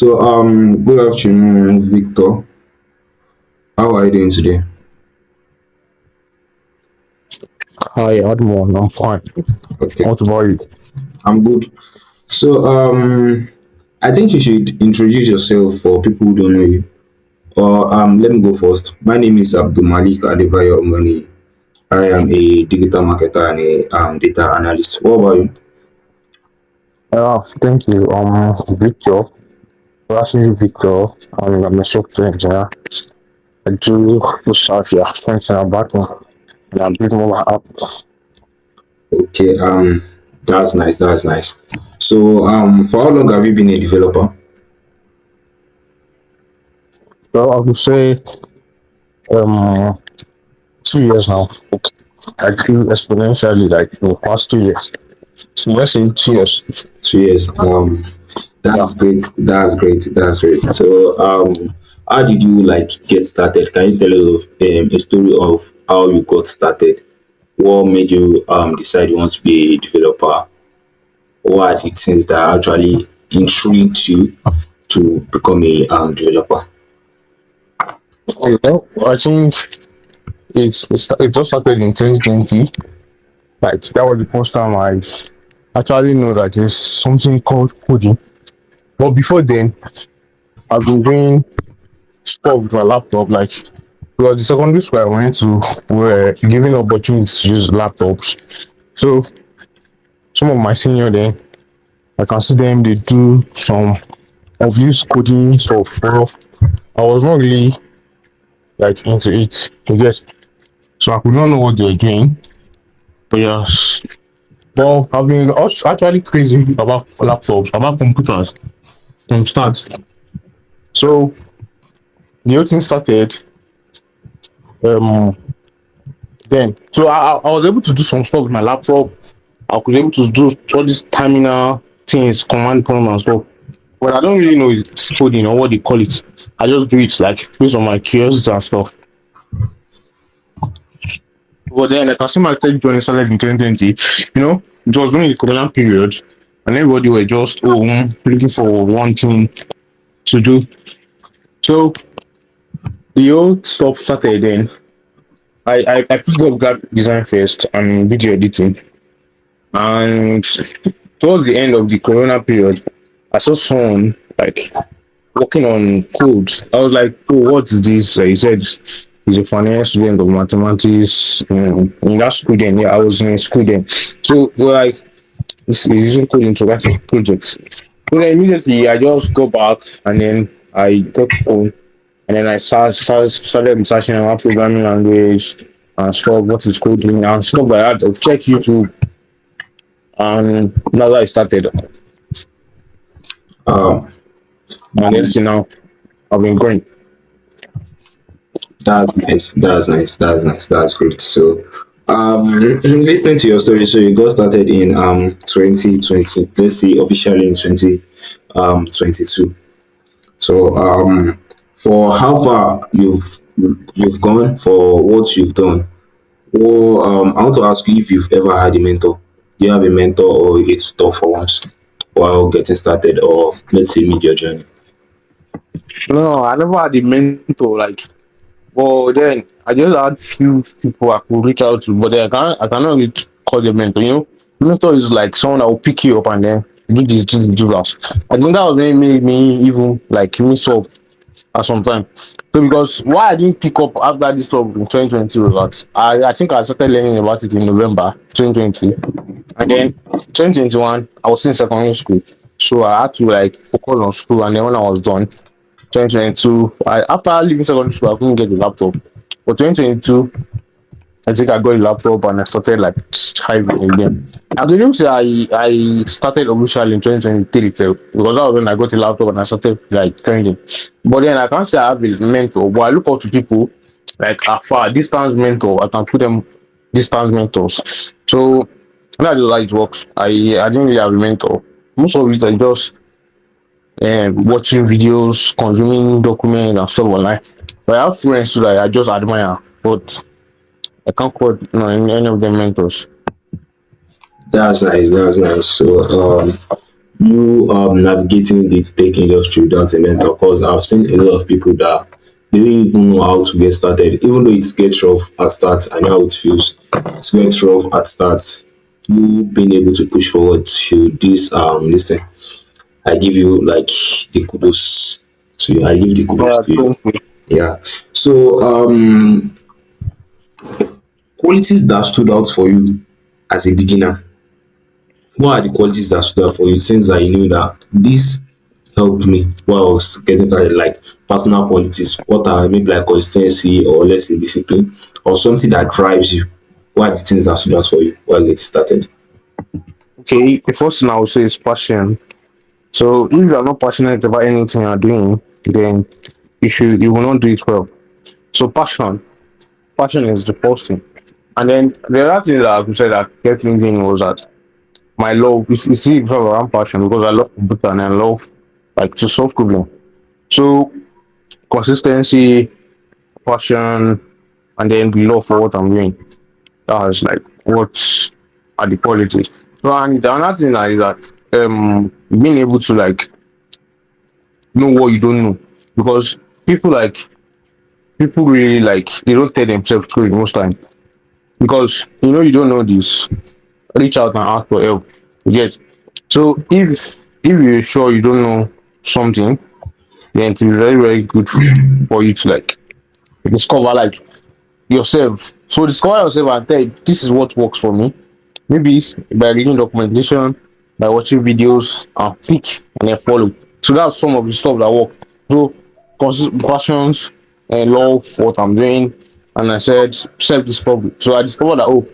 Good afternoon, Victor. How are you doing today? Hi, Admon. I'm fine. Okay, What about you? I'm good. I think you should introduce yourself for people who don't know you. Or let me go first. My name is Abdul Malik Adebayo Omani. I am a digital marketer and a data analyst. What about you? Thank you. Victor. Actually, Victor. I'm a software engineer. I do research, yeah, things in our background. And I'm building mobile app. Okay, that's nice. That's nice. For how long have you been a developer? So I would say, um, 2 years now. Okay. I grew exponentially like in the past 2 years. So let's say 2 years. 2 years. Yeah. That's great. That's great. That's great. How did you like get started? Can you tell us a story of how you got started? What made you decide you want to be a developer? What are the things that actually intrigued you to become a developer? I think it just started in 2020. Like that was the first time I actually know that there's something called coding. But before then, I've been doing stuff with my laptop. Like because the secondary school I went to were giving opportunities to use laptops. So some of my senior then, I can see them they do some of this coding stuff. Well, I was not really like into it. I guess so I could not know what they were doing. But yes. Well, I've been actually crazy about laptops, about computers from start. So the whole thing started um then. So I was able to do some stuff with my laptop. I was able to do all these terminal things, command prompt and stuff. But I don't really know it's coding or what they call it. I just do it like based on my curiosity and stuff. But then like, I can see my tech journey started in 2020. You know, it was during the corona period and everybody were just home looking for one thing to do. So the whole stuff started then. I picked up graphic design first and video editing. And towards the end of the corona period, I saw someone like working on code. I was like, oh, what is this? He said he's a finance student of mathematics in that school then. Yeah, I was in school then. So we're like, he's using coding to write his project. So then immediately I just go back and then I got the phone and then I started researching about programming language and stuff, what is coding and stuff like that. Check YouTube and now that I started Um, and then now I've been going. that's nice. That's nice. That's nice. That's great. Listening to your story, so you got started in 2020. Let's say officially in 2022. So for how far you've gone for what you've done. Well, I want to ask you if you've ever had a mentor. Do you have a mentor or a tutor for once while getting started, or let's say mid your journey? No, I never had a mentor like. Well, then I just had few people I could reach out to, but then I cannot really call them mentor. You know, mentor is like someone that will pick you up and then do this, do that. I think that was when made me even like miss up at some time. So because why I didn't pick up after this stuff in 2020 was that I think I started learning about it in November 2020, and then 2021 I was in secondary school, so I had to like focus on school, and then when I was done 2022, after leaving secondary school I couldn't get the laptop, but 2022 I think I got a laptop and I started like striving again. I don't say I started officially in 2023 itself, because that was when I got a laptop and I started like training. But then I can't say I have a mentor, but I look up to people like afar, distance mentor. I can put them distance mentors. So that's just how it works. I didn't really have a mentor. Most of it I just watching videos, consuming documents and stuff online. But I have friends too that I just admire, but I can't quote no, any of them mentors. That's nice. That's nice. you navigating the tech industry without a mentor, because I've seen a lot of people that they don't even know how to get started, even though it gets rough at start. I know how it feels. It gets rough at start. You being able to push forward to this thing, I give you like the kudos to you. I give the kudos Yeah, to you. thank you. Yeah. So qualities that stood out for you as a beginner. What are the qualities that stood out for you since that you knew that this helped me while I was getting started? Like personal qualities. What are maybe like consistency or let's say discipline or something that drives you? What are the things that stood out for you while getting started? Okay, the first thing I would say is passion. So if you are not passionate about anything you're doing, then you will not do it well. So passion is the first thing. And then the other thing that I could say that kept me going was that my love. You see, before around passion because I love computer and I love like to solve problem. So consistency, passion, and then the love for what I'm doing. That's like what are the qualities. So and the another thing is that being able to like know what you don't know because people like people really like they don't tell themselves truth most time because you don't know this, reach out and ask for help. You get. So if you're sure you don't know something, then it's very very good for you to like discover like yourself. So discover yourself and tell this is what works for me. Maybe by reading documentation, by watching videos, and pick and then follow. So that's some of the stuff that work. So passions and love for what I'm doing, and I said self discovery. So I discovered that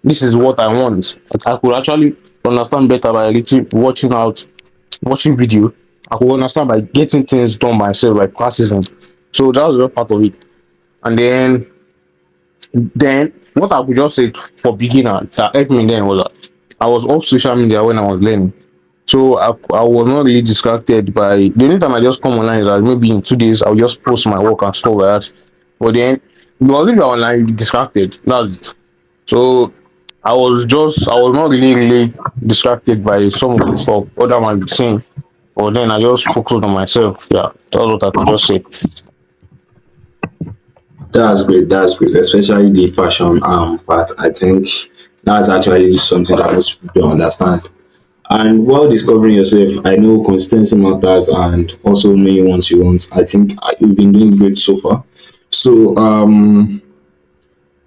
this is what I want. Like, I could actually understand better by watching video. I could understand by getting things done myself, like practicing. So that was a part of it. And then what I could just say for beginner that helped me then was that I was off social media when I was learning. So I was not really distracted by the only time I just come online is that maybe in 2 days I'll just post my work and stuff like that. But then because if you're online, you're distracted. That's it. So I was not really distracted by some of the stuff other might be saying. But then I just focused on myself. Yeah, that's what I could just say. That's great. That's great. Especially the passion part. I think that's actually something that most people don't understand. And while discovering yourself, I know consistency matters and also knowing what you want. I think you've been doing great so far. So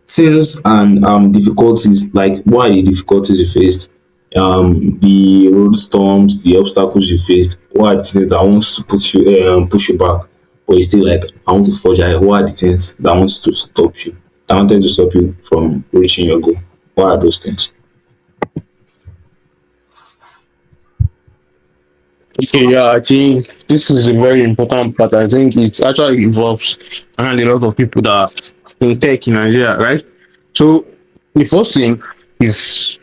things and difficulties, like what are the difficulties you faced, the road storms, the obstacles you faced, what are the things that wants to put you push you back, but you still like I want to forge ahead. What are the things that wants to stop you, that wanted to stop you from reaching your goal? What are those things? Okay, yeah, I think this is a very important part. I think it actually involves and a lot of people that are in tech in Nigeria, right? So the first thing is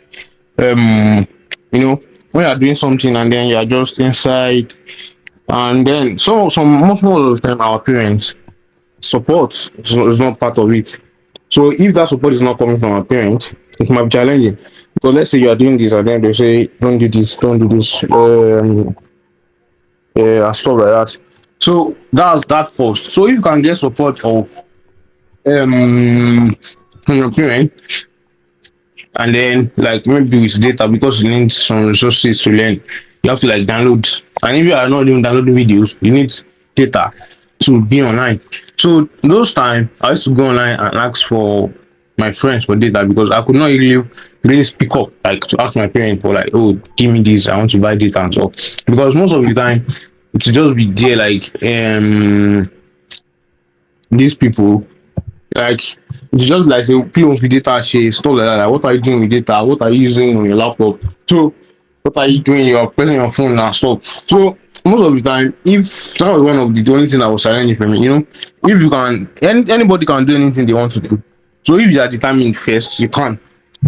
you know, when you're doing something and then you're just inside and then some most of the time our parents support is not part of it. So if that support is not coming from our parents, it might be challenging. Because let's say you are doing this and then they say don't do this, don't do this, and stuff like that. So that's that first. So if you can get support of from your parent and then like maybe with data because you need some resources to learn, you have to like download. And if you are not even downloading videos, you need data to be online. So those time I used to go online and ask for my friends for data because I could not really speak up like to ask my parents for like, oh, give me this, I want to buy data and so because most of the time to just be there like these people like it's just like say play with data share stuff like that. Like, what are you doing with data? What are you using on your laptop? So what are you doing? You're pressing your phone and stuff. So most of the time, if that was one of the only thing that was challenging for me, if you can anybody can do anything they want to do. So if you are determined first, you can.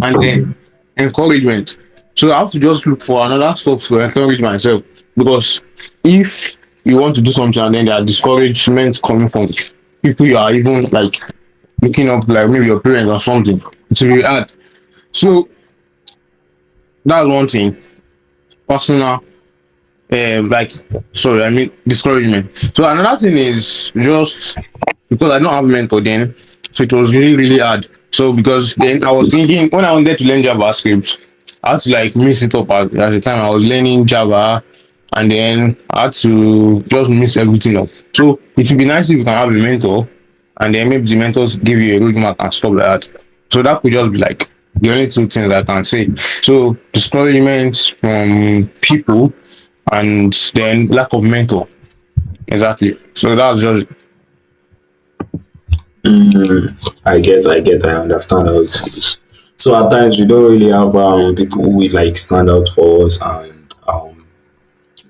And then encouragement. So I have to just look for another stuff to encourage myself because if you want to do something and then there are discouragement coming from people you are even like looking up like maybe your parents or something to be hard. So that's one thing. Personal. like, sorry, I mean discouragement. So another thing is just because I don't have mentor then, so it was really really hard. So because then I was thinking when I wanted to learn JavaScript, I had to like mix it up at the time I was learning Java, and then I had to just mix everything up. So it would be nice if you can have a mentor, and then maybe the mentors give you a roadmap and stuff like that. So that could just be like the only two things I can say. So discouragement from people, and then lack of mentor. Exactly. So that's just I understand how it feels. So at times we don't really have people who will like stand out for us and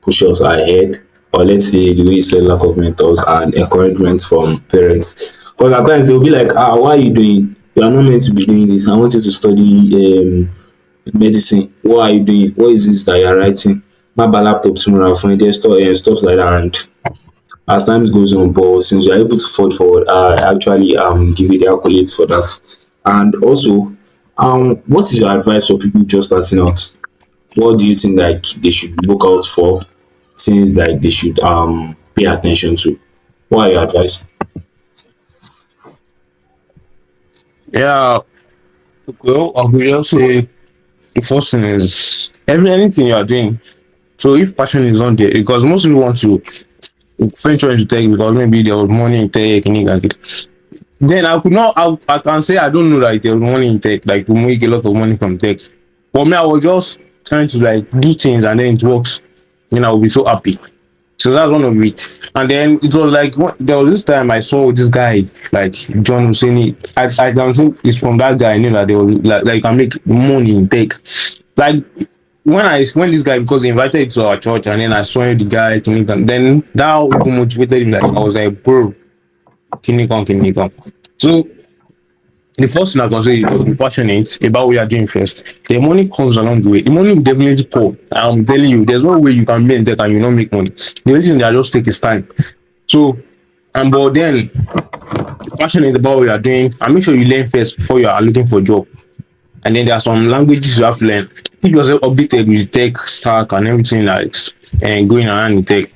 push us ahead, or let's say the way you said, lack of mentors and encouragement from parents. Because at times they'll be like, why are you doing? You are not meant to be doing this. I want you to study medicine. What are you doing? What is this that you're writing? My bad laptop tomorrow, find their stuff and stuff like that. And as times goes on, but since you're able to forward forward, I actually give you the accolades for that. And also, what is your advice for people just starting out? What do you think like they should look out for? Things like they should pay attention to. What are your advice? yeah. Well, I would just say the first thing is anything you are doing. So if passion is on there, because most people want to venture into tech because maybe there was money in tech and you can get. Then I could not. I can say I don't know that there was money in tech. Like we make a lot of money from tech. But me, I was just trying to like do things and then it works. Then I will be so happy. So that's one of it. And then it was like there was this time I saw this guy like John Husseini. I don't think it's from that guy I knew that they were like can make money in tech. Like when this guy because he invited me to our church and then I saw the guy Kinigan, then that even motivated me. Like I was like, bro, Kinigan. So the first thing I can say is be passionate about what you are doing first. The money comes along the way. The money will definitely come. I'm telling you, there's no way you can be in tech and you not make money. The only thing that just take is time. So, and but then passionate about what you are doing and make sure you learn first before you are looking for a job. And then there are some languages you have to learn. Keep yourself updated with tech stack and everything like and going around in tech.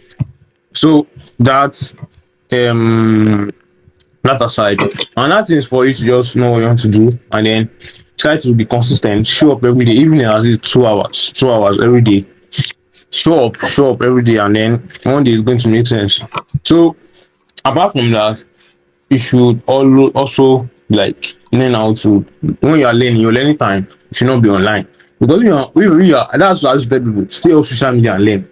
So that's um that aside. And that is for you to just know what you want to do and then try to be consistent, show up every day, even as it's 2 hours, 2 hours every day. Show up every day, and then one day is going to make sense. So apart from that, you should also like learn how to when you are learning, your learning time should not be online. Because you are that's what I tell people, stay off social media and learn.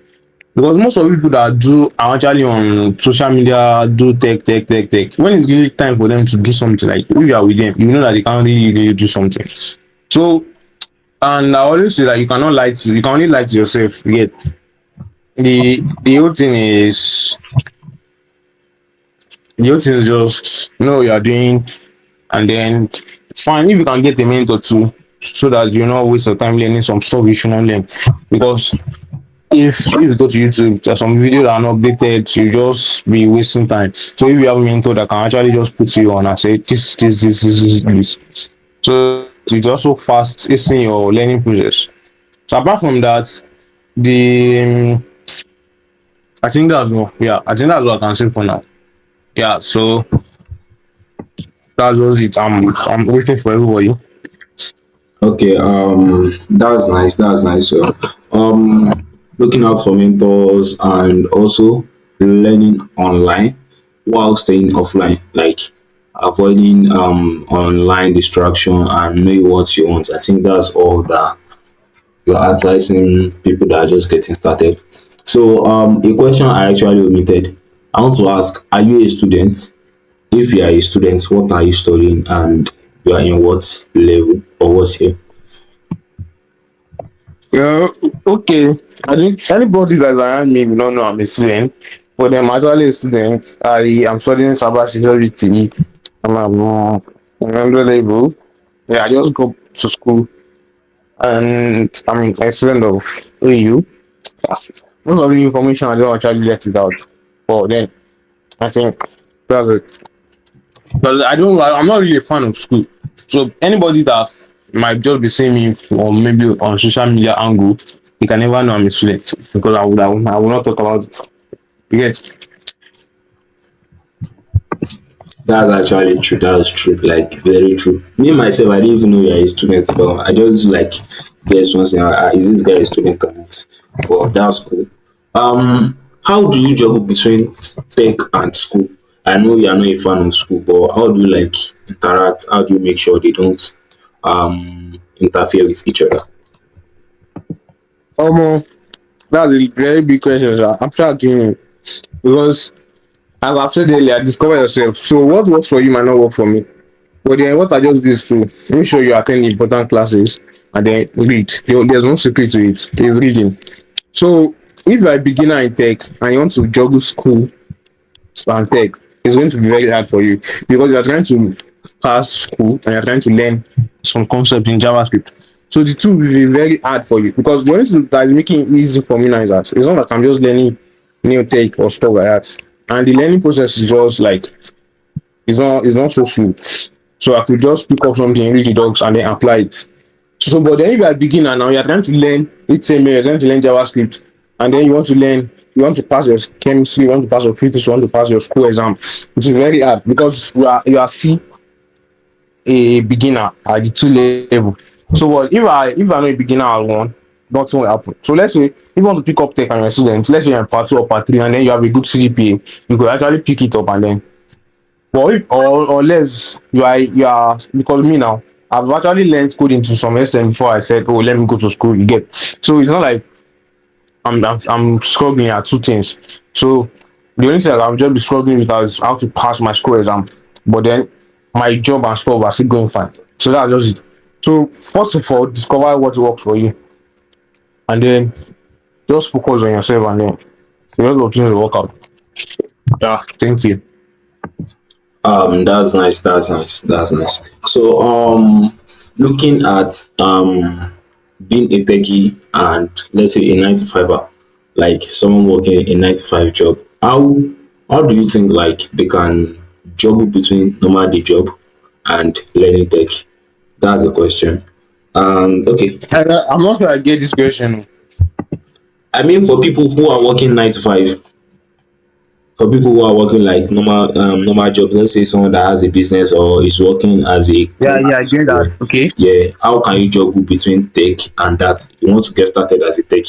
Because most of the people that do are actually on social media, do tech. When it's really time for them to do something, like if you are with them, you know that they can't really do something. So, and I always say that you can only lie to yourself. Yet the whole thing is just know what you are doing, and then fine if you can get a mentor too, so that you not waste your time learning some stuff you shouldn't learn. Because if you go to YouTube, there's some videos that are not updated, you just be wasting time. So if you have a mentor that can actually just put you on and say this. So it's also fast in your learning process. So apart from that, the I think that's all. Yeah, I think that's what I can say for now. Yeah, so that's just it. I'm waiting for everybody. Okay, that's nice. That's nice. So, looking out for mentors and also learning online while staying offline, like avoiding online distraction and knowing what you want. I think that's all that you're advising people that are just getting started. So, a question I actually omitted. I want to ask: are you a student? If you are a student, what are you studying, and you are in what level or what year? Yeah, okay. I think anybody that's around me will not know I'm a student. But I'm actually a student. I am studying cybersecurity. I'm under level. Yeah, I just go to school and I'm a student of AU. Most of the information I don't actually let it out. But then I think that's it. Because I'm not really a fan of school. So anybody that might just be seeing me or maybe on social media angle, You can never know I'm a student because I will not talk about it. Yes. That's actually true. That's true. Like very true. Me myself, I didn't even know you're a student, but I just like guess once in a while, is this guy a student or not? But that's cool. How do you juggle between tech and school? I know you are not a fan of school, but how do you like interact? How do you make sure they don't interfere with each other? That's a very big question, sir. I'm sure doing it because as I've said earlier, discover yourself. So what works for you might not work for me. But then what I just did is to make sure you attend important classes and then read. There's no secret to it. It's reading. So if you're a beginner in tech and you want to juggle school and tech, it's going to be very hard for you because you're trying to pass school and you're trying to learn some concept in JavaScript. So the two will be very hard for you because the only thing that is making it easy for me now is that it's not like I'm just learning new tech or stuff like that. And the learning process is just like it's not so slow. So I could just pick up something, read the docs, and then apply it. So, but then if you're a beginner now, you're trying to learn HTML, you're trying to learn JavaScript, and then you want to pass your chemistry, you want to pass your physics, you want to pass your school exam. It's very hard because you are still a beginner at the two level. So, but if I'm a beginner at one, nothing will happen. So let's say if you want to pick up tech and you're a student, let's say you're in part two or part three, and then you have a good CGPA, you could actually pick it up and then but if or less you are because me now I've actually learned coding to some extent before I said, oh, let me go to school. You get so it's not like I'm struggling at two things. So the only thing that I'm just be struggling with is how to pass my school exam. But then my job and stuff are still going fine. So that's just it. So first of all, discover what works for you, and then just focus on yourself, and then the rest of things will work out. Yeah, thank you. That's nice. That's nice. That's nice. So, looking at being a techie and let's say a 9 to 5, like someone working a 9 to 5 job, how do you think like they can juggle between normal day job and learning tech? That's a question. Okay. I'm not sure I get this question. I mean, for people who are working 9 to 5, for people who are working like normal jobs, let's say someone that has a business or is working as a Yeah, yeah, I get that. Okay. yeah, how can you juggle between tech and that? You want to get started as a tech.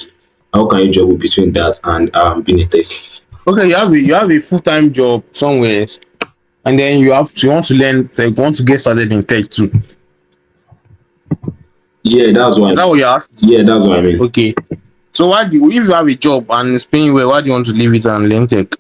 How can you juggle between that and being a tech? Okay, you have a full time job somewhere, and then you want to learn, like, want to get started in tech too. Yeah, that's what Is that what you're asking? yeah, that's what I mean. Okay. So why do if you have a job and it's paying well, why do you want to leave it and learn tech?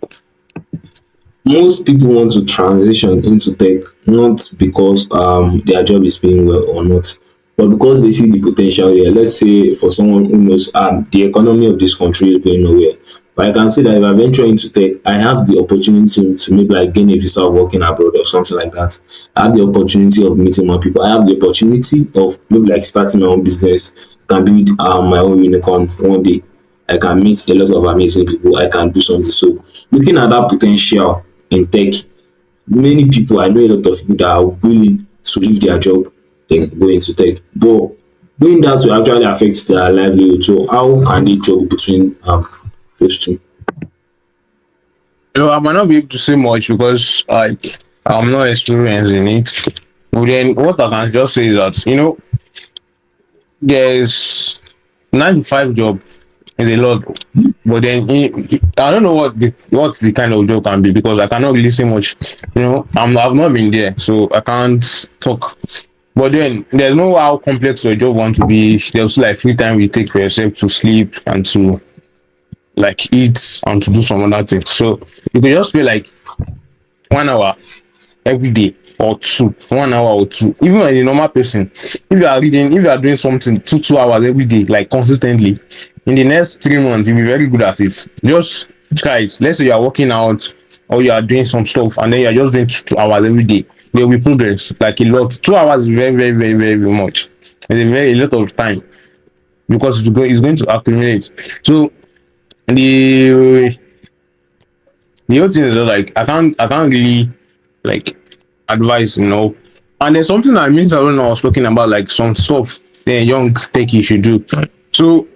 Most people want to transition into tech not because their job is paying well or not, but because they see the potential there. Let's say for someone who knows the economy of this country is going nowhere. But I can say that if I venture into tech, I have the opportunity to maybe like gain a visa of working abroad or something like that. I have the opportunity of meeting more people. I have the opportunity of maybe like starting my own business, can build my own unicorn one day. I can meet a lot of amazing people. I can do something. So looking at that potential in tech, many people, I know a lot of people that are willing to leave their job and go into tech. But doing that will actually affect their livelihood. So how can they juggle between those two? I might not be able to say much because like I'm not experienced in it. But then what I can just say is that there's 9 to 5 job is a lot, but then I don't know what the kind of job can be because I cannot really say much. I've not been there, so I can't talk. But then there's no how complex your job want to be. There's like free time you take for yourself to sleep and to like eat and to do some other things. So you could just be like 1 hour every day or two, 1 hour or two. Even when a normal person, if you are doing something 2 hours every day, like consistently, in the next 3 months, you'll be very good at it. Just try it. Let's say you are working out or you are doing some stuff and then you are just doing 2 hours every day. There will be progress, like a lot. 2 hours is very, very, very, very, very much. It's a lot of time because it's going to accumulate. So the the whole thing is that, like I can't really like advise, And there's something I missed out when I was talking about like some stuff the young techie should do. So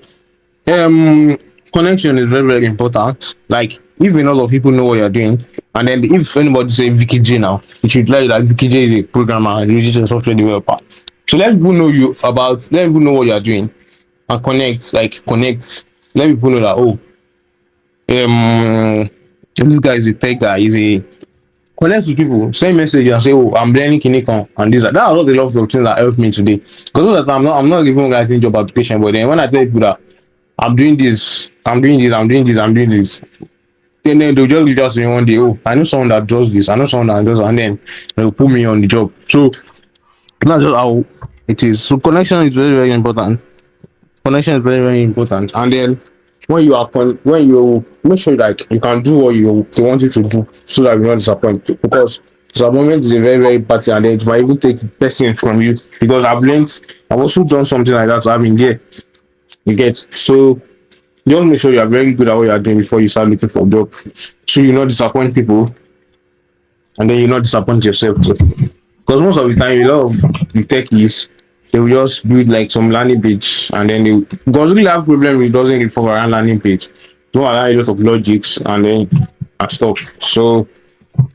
Um, Connection is very very important. Like if a lot of people know what you're doing, and then if anybody say Vickyjay now, it should tell you that Vickyjay is a programmer and digital software developer. So let people know you about, let people know what you're doing and connect, like connect. Let people know that this guy is a tech guy, he's a connect with people, send message and say, oh, I'm learning Kinikon and this. That are not a lot of things that help me today. Because all the time I'm not even writing job application, but then when I tell people that I'm doing this, I'm doing this, I'm doing this, I'm doing this. Then they'll just reach out to me one day. Oh, I know someone that does this. I know someone that does, and then they'll put me on the job. So that's just how it is. So connection is very very important. Connection is very very important. And then when you are when you make sure like you can do what you want you to do, so that you're not disappointed. Because disappointment is a very very bad thing, and then it might even take the person from you. Because I've also done something like that. So I've been there. You get so just make sure you are very good at what you are doing before you start looking for a job. So you not disappoint people and then you not disappoint yourself too. Because most of the time, a lot of the techies, they will just build like some landing page and then they because really have problem with doesn't revolve around landing page. Don't allow a lot of logics and then and stuff. So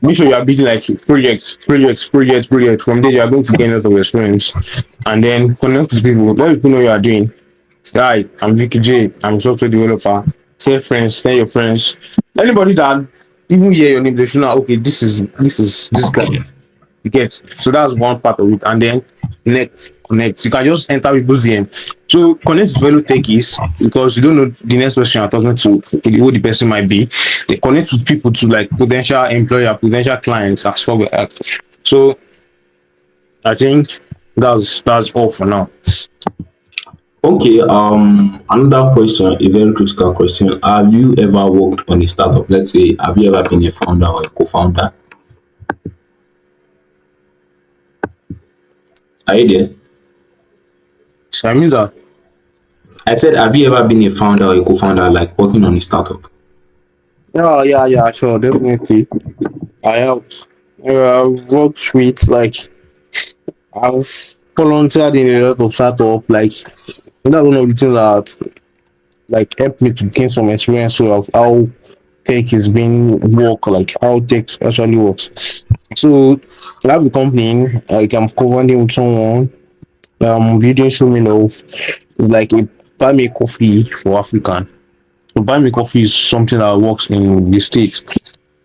make sure you are building like projects. From there, you are going to gain a lot of experience and then connect with people. Let people know you are doing. Hi, I'm Vickyjay. I'm a software developer. Tell friends, tell your friends. Anybody that even hear your name, they should know. Okay, this is this guy. You get so that's one part of it, and then connect. You can just enter people's DM. So connect with fellow techies because you don't know the next person you're talking to, who the person might be. They connect with people to like potential employer, potential clients, as well like that. So I think that's all for now. Okay, another question, a very critical question. Have you ever worked on a startup? Let's say, have you ever been a founder or a co-founder? Are you there? So I mean that. I said, have you ever been a founder or a co-founder, like working on a startup? Yeah, yeah, yeah, sure, definitely. I have worked with like I've volunteered in a lot of startup. Like that's one of the things that like helped me to gain some experience of how tech is being work, like how tech actually works. So I have a company, like I'm co-founding with someone. Building Showmelove is like a buy me coffee for African. So buy me coffee is something that works in the States.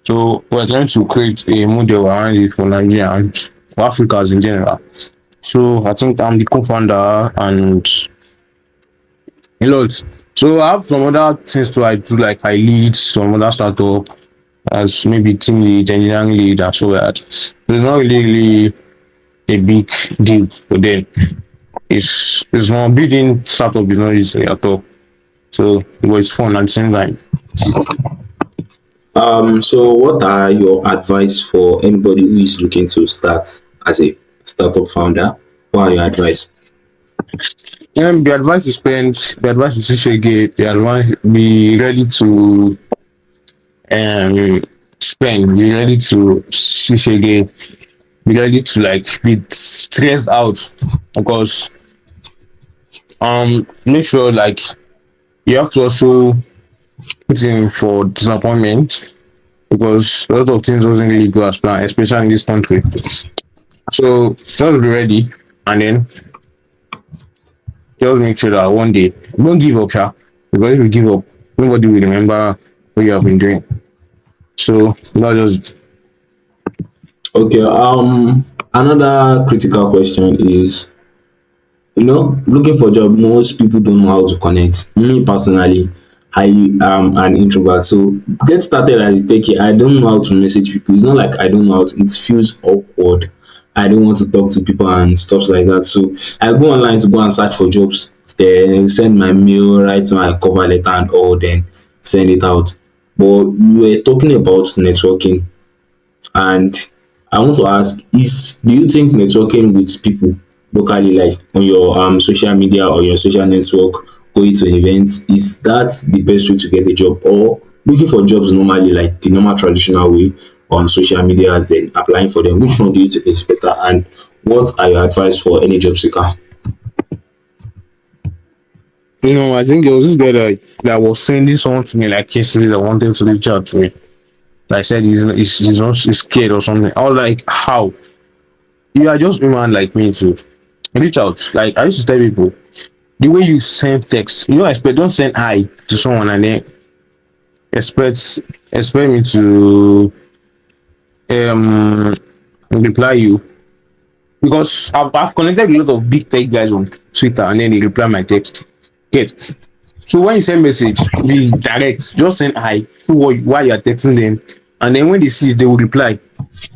So we're trying to create a model around it for Nigeria and for Africans in general. So I think I'm the co-founder and a lot. So I have some other things to I do, like I lead some other startup as maybe team lead, engineering lead, and so that. So it's not really a big deal for them. It's more building startup is not easy at all. So it was fun at the same time. So what are your advice for anybody who is looking to start as a startup founder? What are your advice? The advice is shege, the advice be ready to um spend, be ready to shege, be ready to like be stressed out because make sure like you have to also put in for disappointment because a lot of things doesn't really go as planned, especially in this country. So just be ready and then just make sure that one day don't give up, sha. Because if you give up, nobody will remember what you have been doing. So not just Okay, another critical question is, looking for job, most people don't know how to connect. Me personally, I am an introvert, so get started as a techie. I don't know how to message people. It's not like I don't know how to, it feels awkward. I don't want to talk to people and stuff like that. So I go online to go and search for jobs, then send my mail, write my cover letter and all, then send it out. But we were talking about networking, and I want to ask, do you think networking with people locally, like on your social media or your social network, going to events, is that the best way to get a job? Or looking for jobs normally, like the normal traditional way on social media, as then applying for them? Which one do you think is better? And what are your advice for any job seeker? I think there was this guy that was sending someone to me like yesterday that wanted to reach out to me. Like I said he's not he's scared or something. I was like, how? You are just human like me too. Reach out. Like I used to tell people, the way you send text, you know, expect don't send hi to someone and then expect expect me to um reply you because I've connected with a lot of big tech guys on Twitter and then they reply my text. Get so when you send message, be direct. Just send hi. Why you are texting them, and then when they see it, they will reply.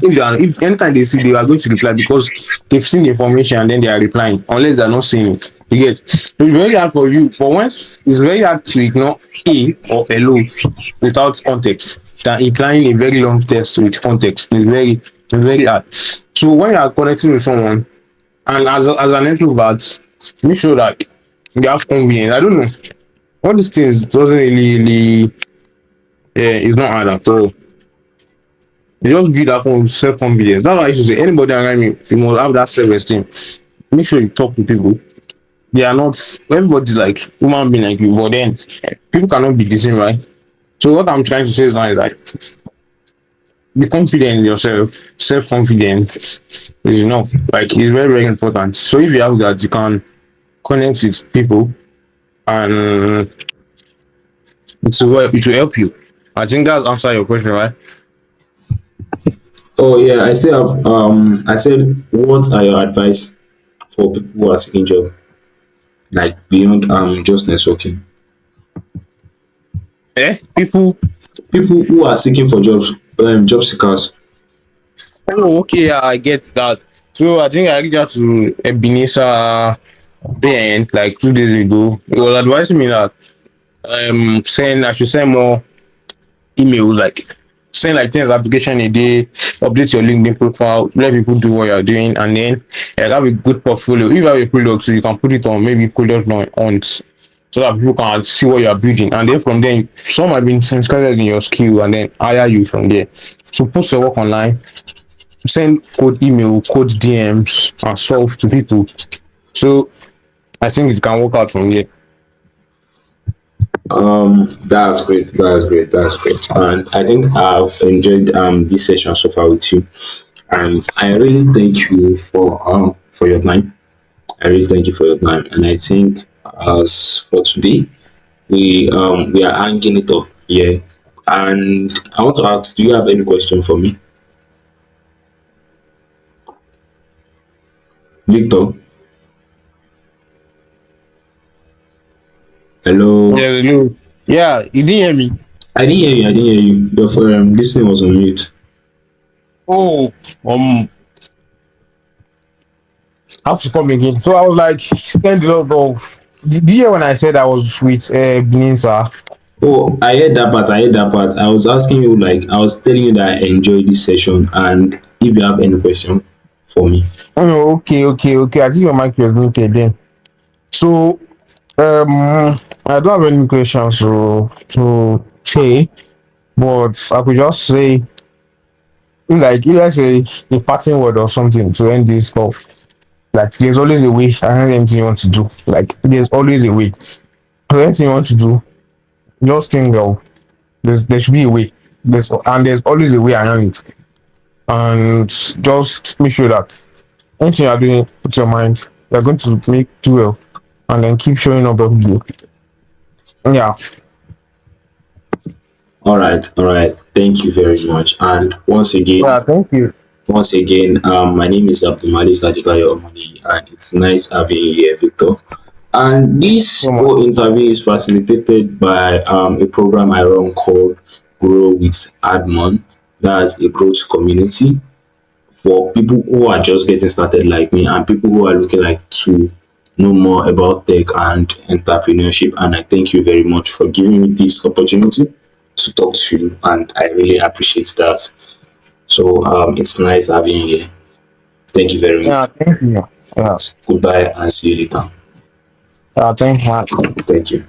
If anytime they see, they are going to reply because they've seen the information and then they are replying. Unless they are not seeing it, you get. So it's very hard for you. For once, it's very hard to ignore a or hello without context than implying a very long text with context. It's very hard. So when you are connecting with someone, and as an introvert, make sure that you have convenience. I don't know. All these things doesn't really it's not hard at all. You just build that from self confidence. That's why I used to say anybody around me, you must have that self esteem. Make sure you talk to people. They are not everybody's like human being like you, but then people cannot be the same, right? So what I'm trying to say is now is like be confident in yourself, self confidence is enough. Like it's very, very important. So if you have that, you can connect with people and it will help you. I think that's answer your question, right? Oh yeah, I still have I said what are your advice for people who are seeking job? Like beyond just networking. People. People who are seeking for jobs, job seekers. Oh, okay, yeah, I get that. So I think I reached out to Ebenezer Ben like 2 days ago. He was advising me that send I should send more emails, like send like 10 application a day, update your LinkedIn profile, let people do what you're doing, and then have a good portfolio. If you have a product, so you can put it on maybe product on so that people can see what you are building, and then from there, some have been interested in your skill, and then hire you from there. So post your work online, send code email, code DMs, and stuff to people. So I think it can work out from there. That's great. That's great. That's great. And I think I've enjoyed this session so far with you. And I really thank you for your time. I really thank you for your time. And I think as for today, we are hanging it up here. And I want to ask, do you have any question for me, Victor? Hello. Yeah, you. Yeah, you didn't hear me. I didn't hear you. I didn't hear you. Your listening was on mute. Oh, I have to come again. So I was like, send a lot of. Did you hear when I said I was with Binisa? Oh, I heard that part. I heard that part. I was asking you, like, I was telling you that I enjoyed this session, and if you have any question for me. Oh, okay. I think your mic was muted then. So, I don't have any questions to say, but I could just say, like, let's say a parting word or something to end this call. Like, there's always a way. I don't know anything you want to do. Like, there's always a way. So anything you want to do, just think of there should be a way. There's always a way around it. And just make sure that anything you're doing, put your mind, you're going to do well, and then keep showing up every day. Yeah. All right. Thank you very much. And Yeah, thank you. once again, my name is Abdulmalik Adebayo Omoni, and it's nice having you here, Victor. And this So much. whole interview is facilitated by a program I run called Grow with Admon. That's a growth community for people who are just getting started like me and people who are looking like to know more about tech and entrepreneurship. And I thank you very much for giving me this opportunity to talk to you, and I really appreciate that. So it's nice having you here. Thank you very Yeah, much. thank you. Yeah, Goodbye and see you later. yeah, thank you. Thank you.